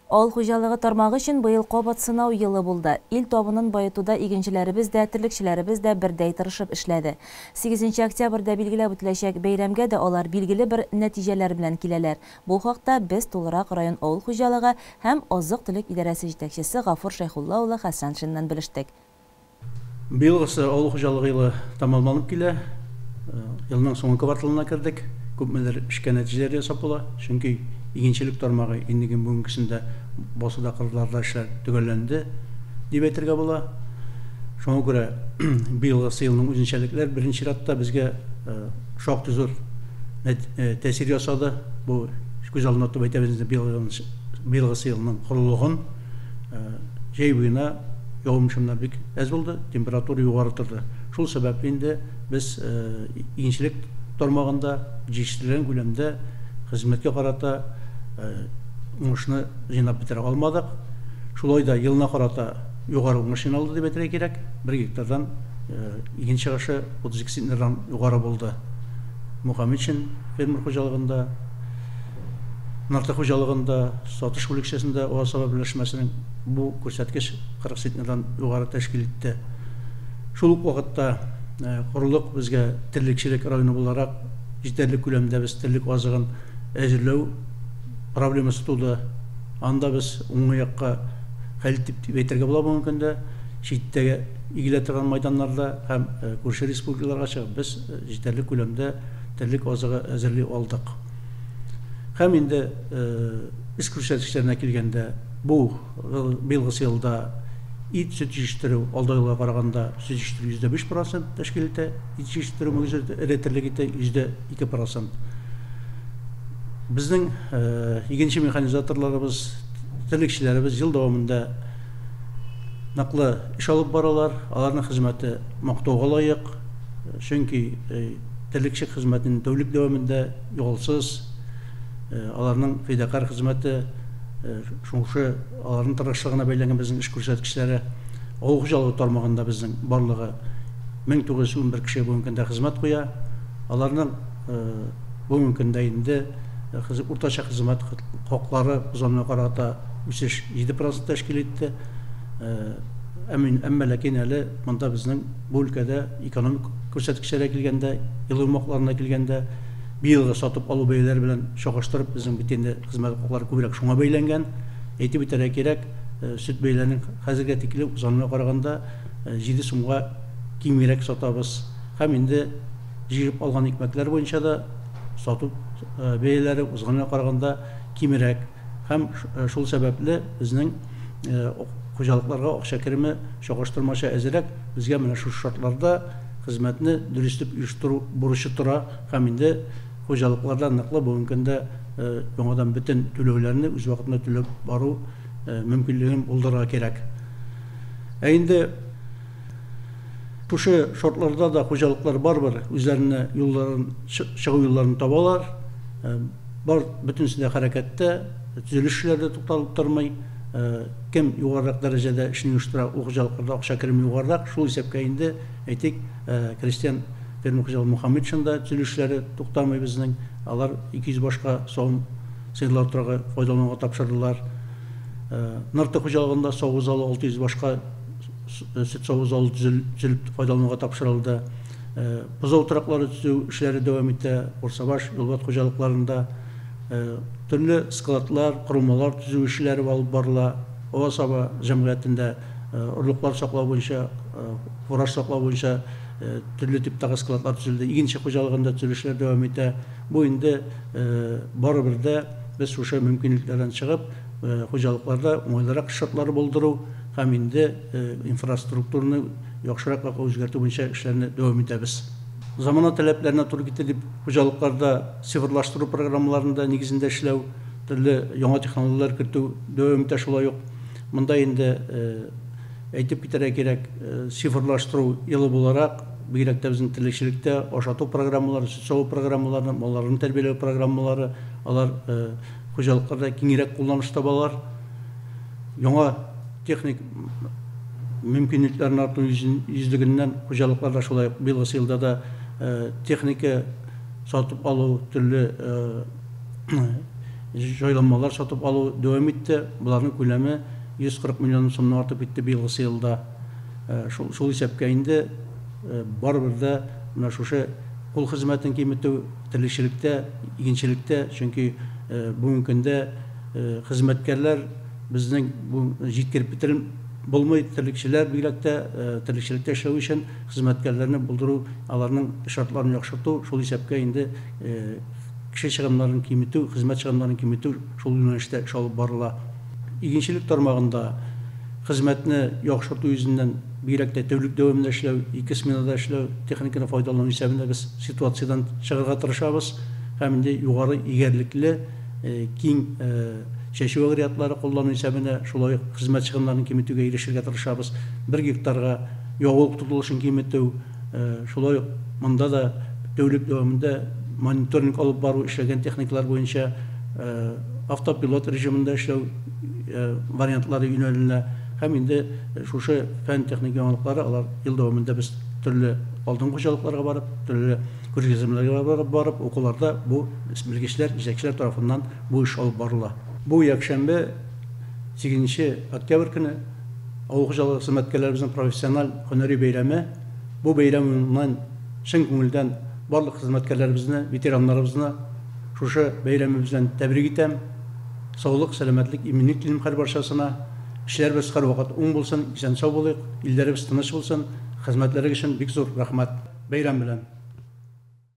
Ауыл хуҗалыгы тармагы өчен быел кабат сынау елы булды. Ил табынын байытуда игенчеләребез дә, терлекчеләребез дә бердәй тырышып эшләде. 8 октябрьдә билгеләп үтеләчәк бәйрәмгә дә алар билгеле бер нәтиҗәләр белән киләләр. Бу хакта без тулырак район авыл хуҗалыгы һәм азык-төлек идарәсе җитәкчесе Гафур Шәйхулла улы Хәсәншиннән белештек. Быелгысы авыл хуҗалыгы елы тамамланып килә. Елның соңгы кварталына кердек. Күпмелер эшкә нәтиҗәләр ясап була. Чөнки игенчелек тармагы иннеген бүгенгесендә басуда кырларда эшләр төгәлләнде дип әйтергә була. Шуңа күрә быелгы елның үзенчәлекләр беренче чиратта безгә шактый зур тәэсир ясады. Бу күз алдына тотып әйтәбез, быелгы елның корылыгын җәй буена явым-шымнар бик әз булды, температура югары торды. Шул сәбәп инде без игенчелек тармагында җитештерелгән күләмдә хезмәткә карата уңышны җыйнап бетерә алмадык. Шулай да елына карата югары уңыш җыйналды дип әйтергә кирәк. 1 гектардан иген чыгышы 32 центнердан югары булды. Мөхәммәтшин фермер хуҗалыгында, нарты хуҗалыгында, сатыш бүлекчәсендә Оасаба берләшмәсенең бу күрсәткеч 40 центнердан югары тәшкил итте. Шул ук вакытта корылык безгә терлекчелек районы буларак җитәрлек күләмдә без терлек азыгын әзерләү проблемасы туды. Анда без уңаякка хәл итеп әйтергә була бу көндә читтәге игелә торган майданнарда һәм күрше республикаларга чыгып без җитәрлек күләмдә терлек азыгы әзерли алдык. Һәм инде эш күрсәткечләренә килгәндә бу быелгы елда ит сөт җитештерү алда елга караганда сөт җитештерү 5% тәшкил итә, ит җитештерү ретерлек итә 2%. Безнең игенче механизаторларыбыз, терлекчеләребез ел дәвамында наклы эш алып баралар. Аларның хезмәте мактауга лаек. Чөнки терлекчелек хезмәтенең тәүлек дәвамында югылсыз аларның фидакар хезмәте шуңшы аларның тырышлыгына бәйләнгән безнең эш күрсәткечләре авыл хуҗалыгы тармагында безнең барлыгы 1911 кеше бүгенге көндә хезмәт куя. Аларның бүгенге көндә инде уртача хезмәт хаклары узганга карата үсеш 7% тәшкил итте. Әмма ләкин әле монда безнең бу өлкәдә экономик күрсәткечләргә килгәндә, ел ымакларына килгәндә быелгы сатып алу бәяләре белән чагыштырып безнең бит инде хезмәт хаклары күбрәк шуңа бәйләнгән. Әйтеп үтәргә кирәк, сөт бәяләренең хәзергә тикелеп узганга караганда 7 сумга кимирәк сатабыз. Һәм инде җыеп алган икмәкләр буенча да сатып бәяләре узганга караганда кимирәк. Һәм шул сәбәпле безнең хуҗалыкларга акча кереме чагыштырмача әзрәк. Безгә менә шу шартларда хезмәтне дөрестеп оештыру бурычы тора. Һәм инде хуҗалыкларда ныклы бүгенге көндә яңадан бөтен түләүләрне үз вакытында түләп бару мөмкинлеген булдырырга кирәк. Инде шушы шартларда да хуҗалыклар барбыр үзләренә юлларын, чыгу юлларын табалар. Бар бөтенсендә хәрәкәттә, төзелешләрдә тукталып тормый. Кем югарырак дәрәҗәдә эшне оештыра, у хуҗалыкларда акча кереме югарырак. Шул исәпкә инде әйтик, крестьян фермер хуҗалыгы Мөхәммәтшинда төзелешләре туктамый безнең. Алар 200 башка саум сыйлауларга файдалануга тапшырдылар. Нарты хуҗалыгында савыз залы 600 башка сөт савыз залы төзелеп файдалануга тапшырылды. Бозау тораклары төзү эшләре дәвам итә. Орсабаш, Юлбат хуҗалыкларында төрле складлар, корылмалар төзү эшләре алып барыла. Оасаба җәмгыятендә орлыклар саклау буенча, фураж саклау буенча төрле типтагы складлар төзелде. Игенче хуҗалыгында төзелешләр дәвам итә. Бу инде барыбер дә без шушы мөмкинлекләрдән чыгып, хуҗалыкларда уңайлырак шартлар булдыру һәм инде инфраструктураны яхшырак үзгәртү буенча эшләрне дәвам итәбез. Замана таләпләренә туры китереп, хуҗалыкларда цифрлаштыру программаларында нигезендә эшләү, төрле яңа технологияләр кертү дәвам итә шулай ук. Монда инде әйтеп китәргә кирәк, цифрлаштыру елы буларак, бигрәк тә безнең терлекчелектә ашату программалары, сөт саву программалары, малларны тәрбияләү программалары, алар хуҗалыкларда киңрәк кулланышта балар. Яңа техник мөмкинлекләрне арту йөзлегеннән хуҗалыкларда шулай быелгы елда да техника сатып алу, төрле joylanmalar satып алу devam etdi. Bularning ko'lami 140 milyon so'mdan ortib ketdi biylgisi yılda. Şol hesapga endi baribir de mana şuşa kul hizmetin kıymeti tirikçilikte, iginçilikte çünkü bugünkü günde hizmetkarlar bizning bu jitkirip bitirim bolmaydı tirikçiler birlikte tirikçilikte yaşağı için hizmetkarlarını bulduru, alarının şartlarını yaxşırtı, şol hesapga endi kişi çıkımlarının kıymeti, hizmet çıkımlarının kıymeti şol yönelişte şol barıla. İginçilik tarmağında hizmetini yaxşırtı yüzünden birlikte tevlük devamında işlev, 2 smenada işlev, texnikini faydalanma hesabında biz situatsiyadan çıkarga tırışabız. Hem de yukarı igerlikli, keng çeşiv agregatları kullanma hesabında şolay hizmet çıkımlarının kıymetiga erişirge tırışabız. 1 hektarga yoğuluk tutuluşun kıymeti şolay mında da tevlük devamında monitoring alıp baru işlegen texnikler boyunca автопилот rejiminde işlev variantları yönelimle hem de şu fen texnik yanlıkları alar yıl devamında biz türlü altın koşalıklara barıp, türlü kursgezimlerine barıp okullarda bu bilgiçler, izleyiciler tarafından bu iş alıp barıla. Bu yakşembe 8 oktyabr günü Avul Hocalığı hizmetkarlarımızın profesyonel höneri beyremi, bu beyreminden şın көңілден barlık hizmetkarlarımızını, veteranlarımızını şu beyremimizden tebrik etem. Sağlık, selametlik, iminlik dilim her barşasına. İşlerimiz her vakit bulsun, isen sağ bulayık, illerimiz tыныç bulsun, hizmetleri için bik zor rahmet. Beyram bilen.